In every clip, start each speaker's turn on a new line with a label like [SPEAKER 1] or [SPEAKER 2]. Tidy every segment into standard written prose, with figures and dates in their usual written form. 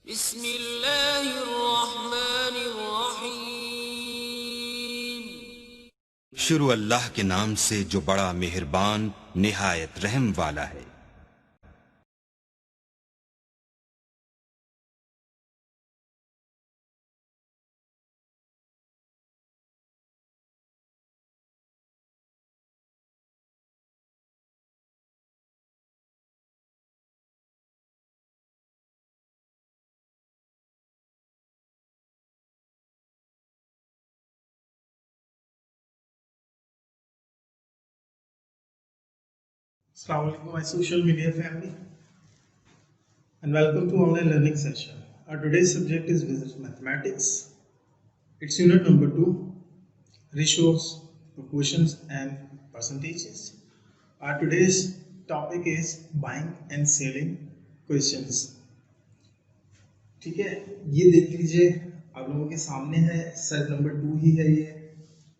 [SPEAKER 1] बिस्मिल्लाहिर्रहमानिर्रहीम।
[SPEAKER 2] शुरू अल्लाह के नाम से जो बड़ा मेहरबान निहायत रहम वाला है।
[SPEAKER 3] Assalamu alaikum, my social media family, and welcome to online learning session. Our today's subject is business mathematics. It's unit number 2, ratios, proportions, and percentages. Our today's topic is buying and selling questions. ठीक है, ये देख लीजिए, आप लोगों के सामने है, एक्सरसाइज नंबर 2 ही है ये,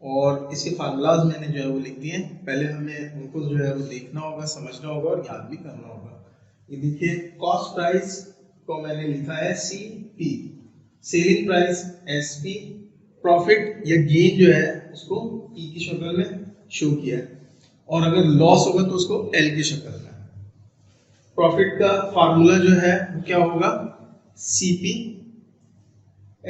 [SPEAKER 3] और इसके फार्मूलाज मैंने जो है वो लिख दिए। पहले हमें उनको जो है वो देखना होगा, समझना होगा और याद भी करना होगा। ये देखिए, कॉस्ट प्राइस को मैंने लिखा है CP, selling price SP, profit या गेन जो है उसको P की शक्ल में शो किया है, और अगर लॉस होगा तो उसको L की शक्ल में। प्रॉफिट का फार्मूला जो है वो क्या होगा, CP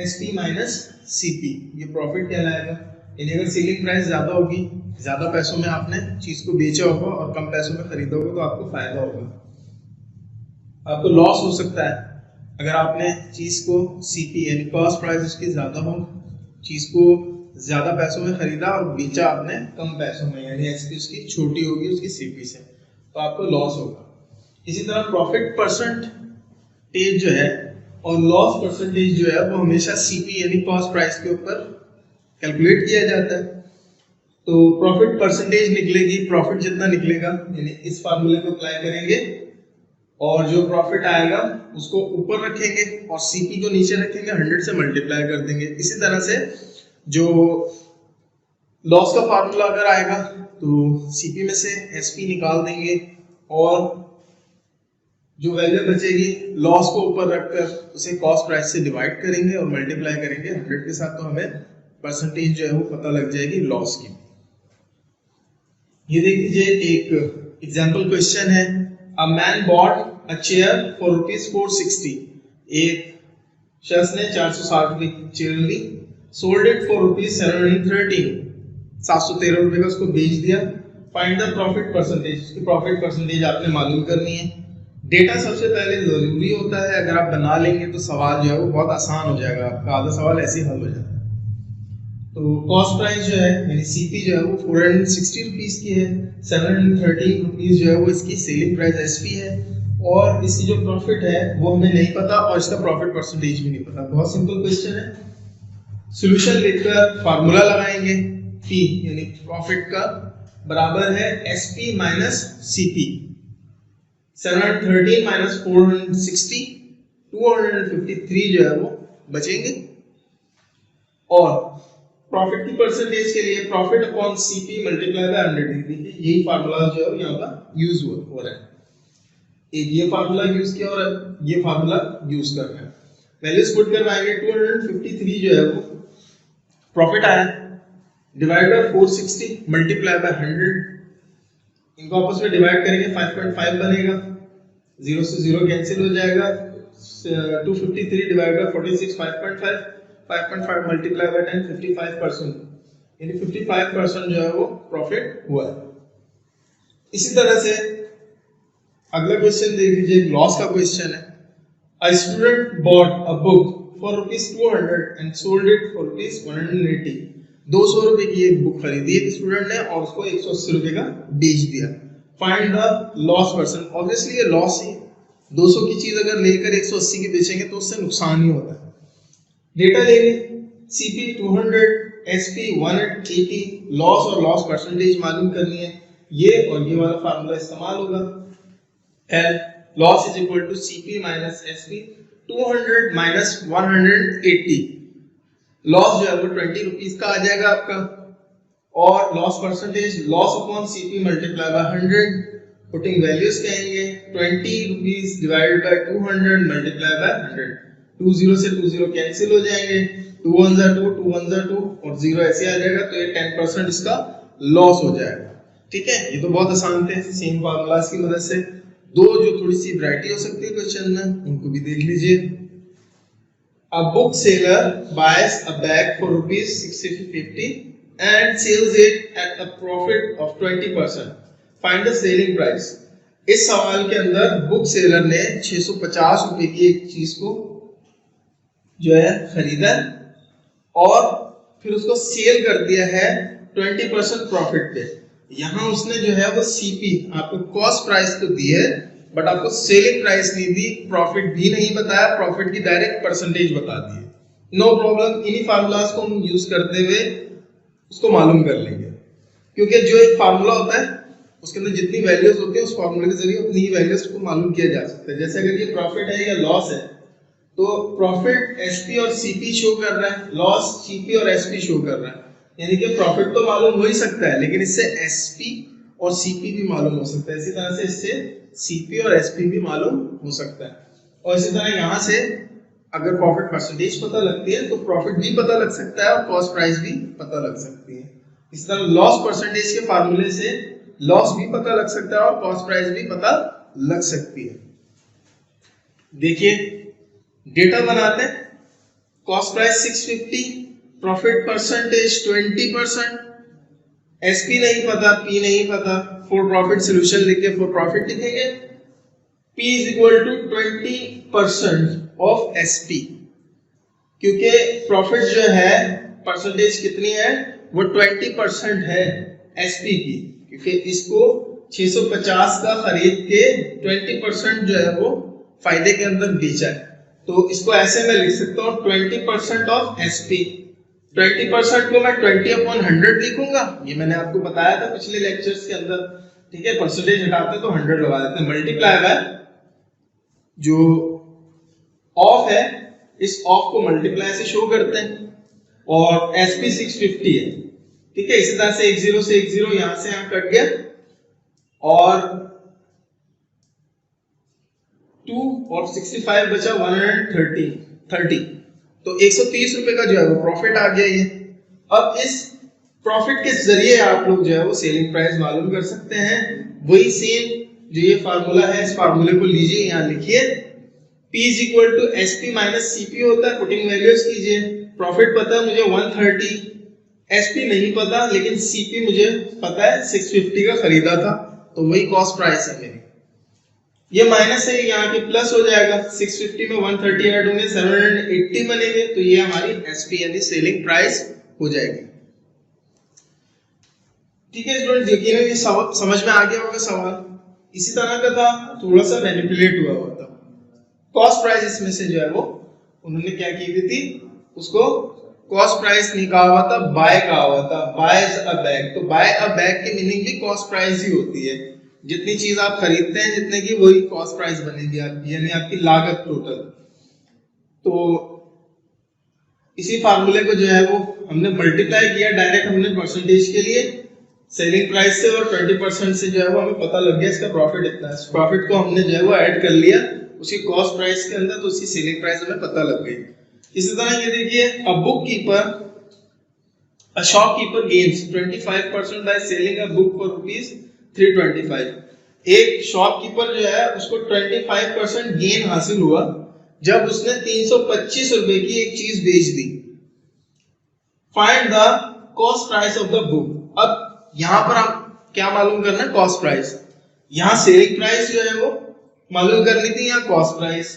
[SPEAKER 3] SP माइनस CP, ये प्रॉफिट कहलाएगा। यानी अगर सेलिंग प्राइस ज्यादा होगी, ज्यादा पैसों में आपने चीज को बेचा होगा और कम पैसों में खरीदा होगा, तो आपको फायदा होगा। आपको लॉस हो सकता है अगर आपने चीज को CP यानी कॉस्ट प्राइस उसकी ज्यादा हो, चीज को ज्यादा पैसों में खरीदा और बेचा आपने कम पैसों में, यानी SP उसकी छोटी होगी उसकी CP से, तो आपको लॉस होगा। इसी तरह प्रॉफिट परसेंटेज जो है और लॉस परसेंटेज जो है वो हमेशा CP यानी कॉस्ट प्राइस के ऊपर कैलकुलेट किया जाता है। तो प्रॉफिट परसेंटेज निकलेगी, प्रॉफिट जितना निकलेगा यानी इस फार्मूले को अप्लाई करेंगे और जो प्रॉफिट आएगा उसको ऊपर रखेंगे और CP को नीचे रखेंगे, 100 से मल्टीप्लाई कर देंगे। इसी तरह से जो लॉस का फार्मूला अगर आएगा तो CP में से SP निकाल देंगे और जो वैल्यू बचेगी लॉस को ऊपर रखकर उसे कॉस्ट प्राइस से डिवाइड करेंगे और मल्टीप्लाई करेंगे 100 के साथ, तो हमें परसेंटेज जो है वो पता लग जाएगी लॉस की। ये देख लीजिए, एक एग्जांपल क्वेश्चन है, a man bought a chair for ₹460। एक शख्स ने 460 रुपए की चेयर ली, सोल्ड इट फॉर ₹713, 713 रुपए का उसको बेच दिया। फाइंड द प्रॉफिट परसेंटेज, उसकी प्रॉफिट परसेंटेज आपने मालूम करनी है। डेटा सबसे पहले जरूरी होता है, अगर आप बना लेंगे तो सवाल जो है वो बहुत आसान हो जाएगा, आपका आधा सवाल ऐसे ही हल हो जाएगा। तो कॉस्ट प्राइस जो है यानी CP जो है वो 460 रुपीज की है, 713 रुपीज जो है वो इसकी सेलिंग प्राइस SP है, और इसकी जो प्रॉफिट है वो हमें नहीं पता और इसका प्रॉफिट परसेंटेज भी नहीं पता। बहुत सिंपल क्वेश्चन है, सॉल्यूशन लिखकर फार्मूला लगाएंगे, P यानी प्रॉफिट का बराबर है SP माइनस CP, 713 माइनस 460, 253 जो है वो बचेंगे, और प्रॉफिट की परसेंटेज के लिए profit upon CP multiply by 100। देखिए यही फार्मूला जो है यहाँ पर यूज हो रहा है, एक ये फार्मूला यूज किया और ये फार्मूला यूज कर रहे हैं। वैल्यूज पुट करवाएंगे, 253 जो है वो प्रॉफिट आया, डिवाइड बाय 460 मल्टीप्लाई बाय 100, इनको आपस में डिवाइड करेंगे 5.5 बनेगा, 0 से 0 कैंसिल हो जाएगा, 253 डिवाइड बाय 46 5.5, 5.5 मल्टीप्लाई बाय 10 55%, यानी 55% जो है वो प्रॉफिट हुआ है। इसी तरह से अगला क्वेश्चन देख लीजिए, लॉस का क्वेश्चन है, a student bought a book for ₹200 and sold it for ₹180। 200 रुपए की एक बुक खरीदी एक स्टूडेंट ने और उसको 180 रुपए का बेच दिया। Find the loss percent. Obviously ये लॉस ही, 200 की चीज अगर लेकर 180 की बेचेंगे तो उससे नुकसान ही होता है। डेटा लेंगे, CP 200, SP 180, लॉस और लॉस परसेंटेज मालूम करनी है, ये और ये वाला फार्मूला इस्तेमाल होगा। L loss is equal to CP minus SP, 200 minus 180, loss जो है वो 20 रुपीज का आ जाएगा आपका, और loss percentage loss upon CP multiply by 100, putting values कहेंगे 20 rupees divided by 200 multiply by 100, 2 0 से 2 0 कैंसिल हो जाएंगे, 2 1 जा 2, 2 1 जा 2 और 0 ऐसे आ जाएगा, तो ये 10% इसका लॉस हो जाएगा। ठीक है, ये तो बहुत आसान थे सेम फार्मूलाज की मदद से। दो जो थोड़ी सी वैरायटी हो सकती है क्वेश्चन में, उनको भी देख लीजिए। A book seller buys a bag for rupees 650 and sells it at a profit of 20%. Find the selling price. इस सवाल के अंदर बुक सेलर ने 650 रुपए की एक चीज को जो है खरीदा और फिर उसको सेल कर दिया है 20% प्रॉफिट पे। यहाँ उसने जो है वो सीपी आपको कॉस्ट प्राइस तो दी है, बट आपको सेलिंग प्राइस नहीं दी, प्रॉफिट भी नहीं बताया, प्रॉफिट की डायरेक्ट परसेंटेज बता दी है। नो प्रॉब्लम, इन्हीं फार्मूलाज को हम यूज करते हुए उसको मालूम कर लेंगे, क्योंकि जो एक फार्मूला होता है उसके अंदर जितनी वैल्यूज होती है उस फार्मूले के जरिए उतनी ही वैल्यूज को मालूम किया जा सकता है। जैसे अगर ये प्रॉफिट है या लॉस है, तो प्रॉफिट एसपी और सीपी शो कर रहा है, लॉस सीपी और एसपी शो कर रहा है, यानी कि प्रॉफिट तो मालूम हो ही सकता है, लेकिन इससे एसपी और सीपी भी मालूम हो सकता है। इसी तरह से इससे सीपी और एसपी भी मालूम हो सकता है। और इसी तरह यहाँ से अगर प्रॉफिट परसेंटेज पता लगती है तो प्रॉफिट भी पता लग सकता है और कॉस्ट प्राइस भी पता लग सकती है। इसी तरह लॉस परसेंटेज के फार्मूले से लॉस भी पता लग सकता है और कॉस्ट प्राइस भी पता लग सकती है। देखिए डेटा बनाते हैं। Cost price 650, profit percentage 20%, SP नहीं पता, पी नहीं पता, फॉर प्रॉफिट सोल्यूशन लिख के फॉर प्रॉफिट लिखेंगे, P is equal to 20% of SP, क्योंकि प्रॉफिट जो है परसेंटेज कितनी है वो 20% है एसपी की, क्योंकि इसको 650 का खरीद के 20% जो है वो फायदे के अंदर बेचा है। तो इसको ऐसे मैं लिख सकता हूँ 20% ऑफ एसपी। 20% को मैं 20/100 लिखूंगा, ये मैंने आपको बताया था पिछले लेक्चर्स के अंदर। ठीक है, परसेंटेज हटाते तो 100 लगा देते हैं, मल्टीप्लाई बाय जो ऑफ है, इस ऑफ को मल्टीप्लाई से शो करते हैं, और एसपी 650 है। ठीक है, इसी तरह से 10 से 10 यहां से यहां कट गया, और 2 और 65 बचा 130, तो 130 रुपए का जो है वो प्रॉफिट आ गया ये। अब इस प्रॉफिट के जरिए आप लोग जो है वो सेलिंग प्राइस मालूम कर सकते हैं। वही सेम जो ये फार्मूला है, इस फार्मूले को लीजिए, यहाँ लिखिए P is equal to SP minus CP होता है, पुटिंग वैल्यूज कीजिए। प्रॉफिट पता है मुझे 130, SP नहीं पता, लेकिन CP मुझे पता है 650 का खरीदा था, तो वही कॉस्ट प्राइस है मेरी। ये माइनस है, यहाँ के प्लस हो जाएगा, 650 में 130 ऐड होंगे 780 बनेंगे, तो ये हमारी SP यानी सेलिंग प्राइस हो जाएगी। ठीक है स्टूडेंट, यकीनन ये समझ में आ गया होगा सवाल। इसी तरह का था, थोड़ा सा मैनिपुलेट हुआ हुआ था। कॉस्ट प्राइस इसमें से जो है वो उन्होंने क्या की हुई थी, उसको कॉस्ट प्राइस नहीं कहा हुआ था, बाय कहा हुआ था, बायज अ बैग। तो बाय अ बैग की मीनिंग भी कॉस्ट प्राइस ही होती है। जितनी चीज आप खरीदते हैं जितने की, वही कॉस्ट प्राइस बनेगी आपकी, यानी आपकी लागत टोटल। तो इसी फार्मूले को जो है वो हमने मल्टीप्लाई किया डायरेक्ट, हमने परसेंटेज के लिए सेलिंग प्राइस से, और 20% से जो है वो हमें पता लग गया इसका प्रॉफिट इतना है। प्रॉफिट को हमने जो है वो ऐड कर लिया उसकी कॉस्ट प्राइस के अंदर, तो उसकी सेलिंग प्राइस हमें पता लग गई। इसी तरह ये देखिए, a book keeper, a shopkeeper gains 25% by selling a book for ₹325। एक शॉपकीपर जो है उसको 25% गेन हासिल हुआ जब उसने 325 रुपए की एक चीज बेच दी। Find the cost price of the book. अब यहां पर आप क्या मालूम करना है, कॉस्ट प्राइस। यहां सेलिंग प्राइस जो है वो मालूम करनी थी, या कॉस्ट प्राइस।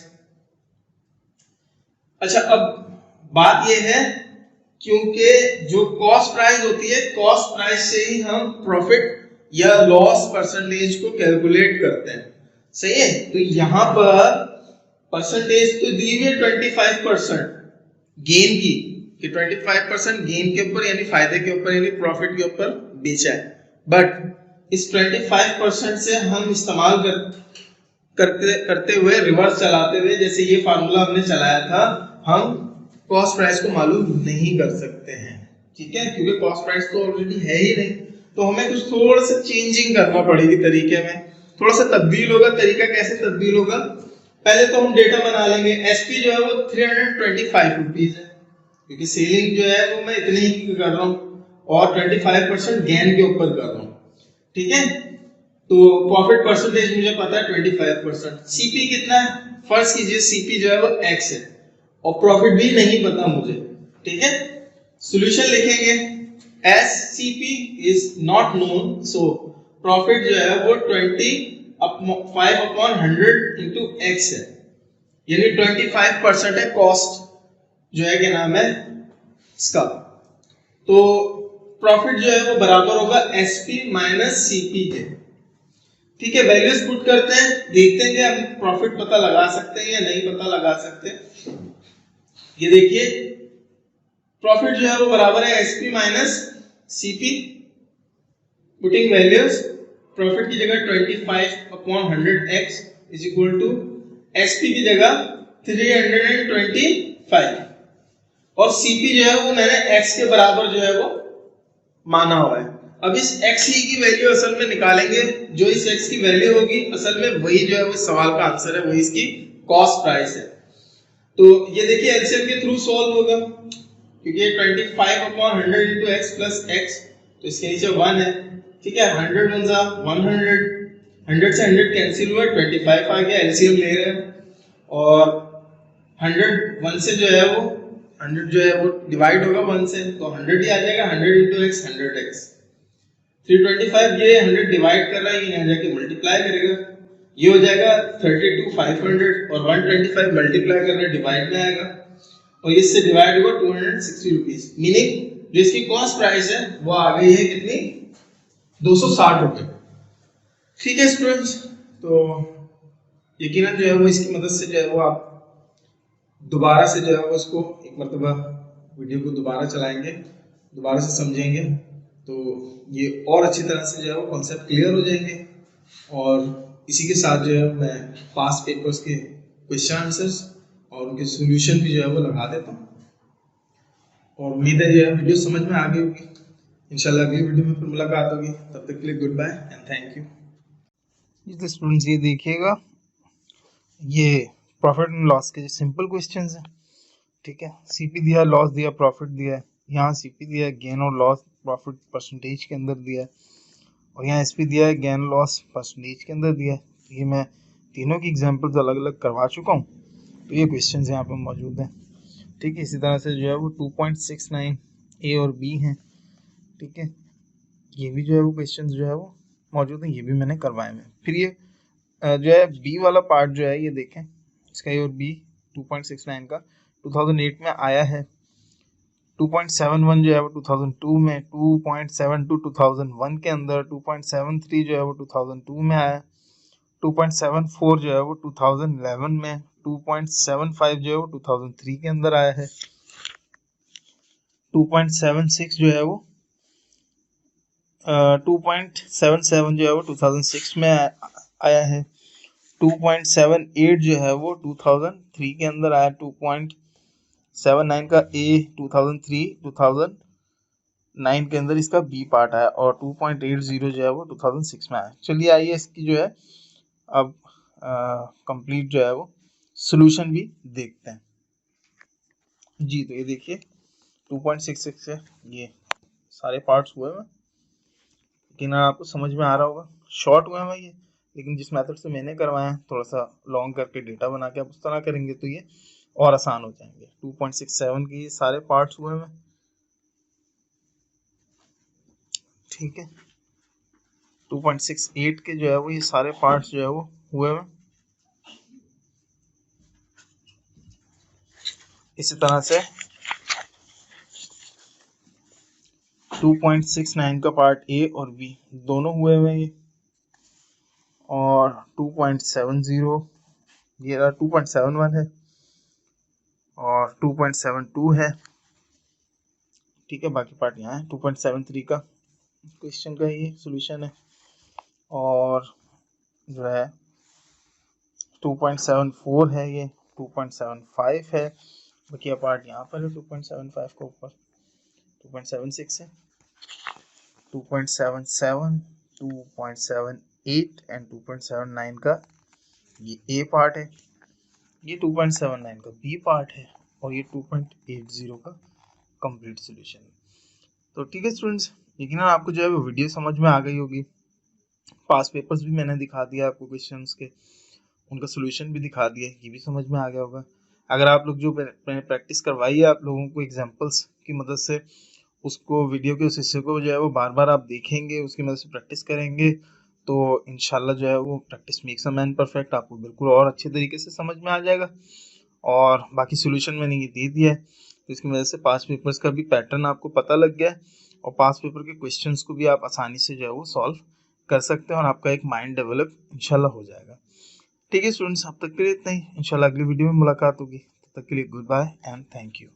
[SPEAKER 3] अच्छा, अब बात यह है, क्योंकि जो कॉस्ट प्राइस होती है, कॉस्ट प्राइस से ही हम प्रॉफिट या लॉस परसेंटेज को कैलकुलेट करते हैं, सही है। तो यहां पर परसेंटेज तो दी हुई है 25% गेन की, कि 25% गेन के ऊपर यानी फायदे के ऊपर यानी प्रॉफिट के ऊपर बेचा है। बट इस 25% से हम इस्तेमाल करते हुए, रिवर्स चलाते हुए, जैसे ये फार्मूला हमने चलाया था, हम कॉस्ट प्राइस को मालूम नहीं कर सकते हैं। ठीक है, क्योंकि कॉस्ट प्राइस तो ऑलरेडी है ही नहीं, तो हमें कुछ थोड़ा सा चेंजिंग करना पड़ेगी तरीके में, थोड़ा सा तब्दील होगा। तरीका कैसे तब्दील होगा, पहले तो हम डेटा बना लेंगे। एसपी जो है वो 325 रुपीज है, क्योंकि सेलिंग जो है वो मैं इतनी ही कर रहा हूँ और 25% गेन के ऊपर कर रहा हूँ, ठीक है। तो प्रॉफिट परसेंटेज मुझे पता है 25%। सीपी कितना है, फर्ज कीजिए सीपी जो है वो एक्स है और प्रॉफिट भी नहीं पता मुझे, ठीक है। सॉल्यूशन लिखेंगे, S CP is not known, so profit जो है वो 5/100 इंटू एक्स है, यानी 25% है कॉस्ट जो है, क्या नाम है इसका। तो प्रॉफिट जो है वो बराबर होगा एसपी माइनस सीपी के, ठीक है। वैल्यूज पुट करते हैं, देखते हैं कि हम प्रॉफिट पता लगा सकते हैं या नहीं पता लगा सकते। ये देखिए प्रॉफिट जो है वो बराबर है SP minus CP. Putting values, profit की जगह 25/100x is equal to SP की जगह 325 और सीपी जो है वो मैंने x के बराबर जो है वो माना हुआ है। अब इस x की वैल्यू असल में निकालेंगे, जो इस x की वैल्यू होगी असल में वही जो है वो सवाल का आंसर है, वही इसकी कॉस्ट प्राइस है। तो ये देखिए एलसीएम के थ्रू सॉल्व होगा, क्योंकि ये 25/100 इंटू एक्स प्लस एक्स, तो इसके नीचे 1 है, ठीक है। 100 1 जा 100, 100 से 100 कैंसिल हुआ, 25 आ गया, एलसीएम ले रहे हैं और 100 1 से जो है वो 100 जो है वो डिवाइड होगा 1 से, तो 100 ही आ जाएगा। 100 इंटू एक्स 100x, 325 ये 100 डिवाइड कर रहा है, ये यहाँ जाके मल्टीप्लाई करेगा, ये हो जाएगा 32,500 और 125 मल्टीप्लाई करना डिवाइड में आएगा और इससे डिवाइड होगा 260 रुपीज, मीनिंग जो इसकी कॉस्ट प्राइस है वो आ गई है कितनी, 260 रुपए, ठीक है स्टूडेंट्स। तो यकीनन जो है वो इसकी मदद से जो है वो आप दोबारा से जो है वो इसको एक मरतबा वीडियो को दोबारा चलाएंगे, दोबारा से समझेंगे, तो ये और अच्छी तरह से जो है वो कॉन्सेप्ट क्लियर हो जाएंगे। और इसी के साथ जो है मैं पास्ट पेपर्स के क्वेश्चन आंसर्स और उनके सॉल्यूशन भी जो है वो लगा देता हूँ और उम्मीद है जो है वीडियो समझ में आ गई होगी। इंशाल्लाह अगली वीडियो में फिर मुलाकात होगी, तब तक के लिए goodbye and thank you.
[SPEAKER 1] तो स्टूडेंट्स ये देखिएगा, ये प्रॉफिट एंड लॉस के सिंपल क्वेश्चंस हैं, ठीक है। सीपी दिया, लॉस दिया, प्रॉफिट दिया है, यहाँ सीपी दिया है, गेन और लॉस प्रॉफिट परसेंटेज के अंदर दिया है, और यहाँ एसपी दिया है, गेन लॉस परसेंटेज के अंदर दिया है। तो ये मैं तीनों की एग्जांपल्स अलग अलग करवा चुका हूँ, तो ये क्वेश्चंस यहाँ पे मौजूद हैं, ठीक है। इसी तरह से जो है वो 2.69 ए और बी हैं, ठीक है। ये भी जो है वो क्वेश्चंस जो है वो मौजूद हैं, ये भी मैंने करवाए हैं। फिर ये जो है बी वाला पार्ट जो है, ये देखें इसका ए और बी 2.69 का 2008 में आया है, 2.71 जो है वो 2002 में, 2.72 2001 के अंदर, 2.73 जो है वो 2002 में आया, 2.74 जो है वो 2011 में, 2.75 जो है वो 2003 के अंदर आया है, 2.76 जो है वो 2.77 जो है वो 2006 में आया है, 2.78 जो है वो 2003 के अंदर आया, 2.79 का ए 2003-2009 के अंदर इसका बी पार्ट आया और 2.80 जो है वो 2006 में आया। चलिए आइए इसकी जो है अब कंप्लीट जो है वो सॉल्यूशन भी देखते हैं जी। तो ये देखिए 2.66 से ये सारे पार्ट्स हुए हैं, लेकिन आपको समझ में आ रहा होगा, शॉर्ट हुए हैं ये, लेकिन जिस मेथड से मैंने करवाया है थोड़ा सा लॉन्ग करके डेटा बना के आप उस तरह करेंगे तो ये और आसान हो जाएंगे। 2.67 के ये सारे पार्ट्स हुए हैं, ठीक है। 2.68 के जो है वो ये सारे पार्ट्स जो है वो हुए हैं। इसी तरह से 2.69 का पार्ट ए और बी दोनों हुए हुए हैं ये, और 2.70 ये 2.71 है और 2.72 है, ठीक है। बाकी पार्ट यहाँ है। 2.73 का क्वेश्चन का ये सॉल्यूशन है और जो है 2.74 है, ये 2.75 है, बाकी पार्ट यहाँ पर है 2.75 के ऊपर, 2.76 है, 2.77, 2.78 एंड 2.79 का ये ए पार्ट है, ये 2.79 का बी पार्ट है और ये 2.80 का कंप्लीट सॉल्यूशन है। तो ठीक है स्टूडेंट्स, यकीनन आपको जो है वो वीडियो समझ में आ गई होगी। पास पेपर्स भी मैंने दिखा दिया आपको, क्वेश्चंस के उनका सॉल्यूशन भी दिखा दिया, ये भी समझ में आ गया होगा। अगर आप लोग जो मैंने प्रैक्टिस करवाई है आप लोगों को एग्जांपल्स की मदद से, उसको वीडियो के उस हिस्से को जो है वो बार बार आप देखेंगे, उसकी मदद से प्रैक्टिस करेंगे, तो इंशाल्लाह जो है वो practice makes a man perfect आपको बिल्कुल और अच्छे तरीके से समझ में आ जाएगा। और बाकी सॉल्यूशन मैंने ये दे दिया है, तो इसकी वजह से पास पेपर्स का भी पैटर्न आपको पता लग गया है और पास पेपर के क्वेश्चंस को भी आप आसानी से जो है वो सॉल्व कर सकते हैं और आपका एक माइंड डेवलप इंशाल्लाह हो जाएगा। ठीक है स्टूडेंट्स, अब तक के लिए इतना ही। इंशाल्लाह अगली वीडियो में मुलाकात होगी, तब तक के लिए goodbye and thank you.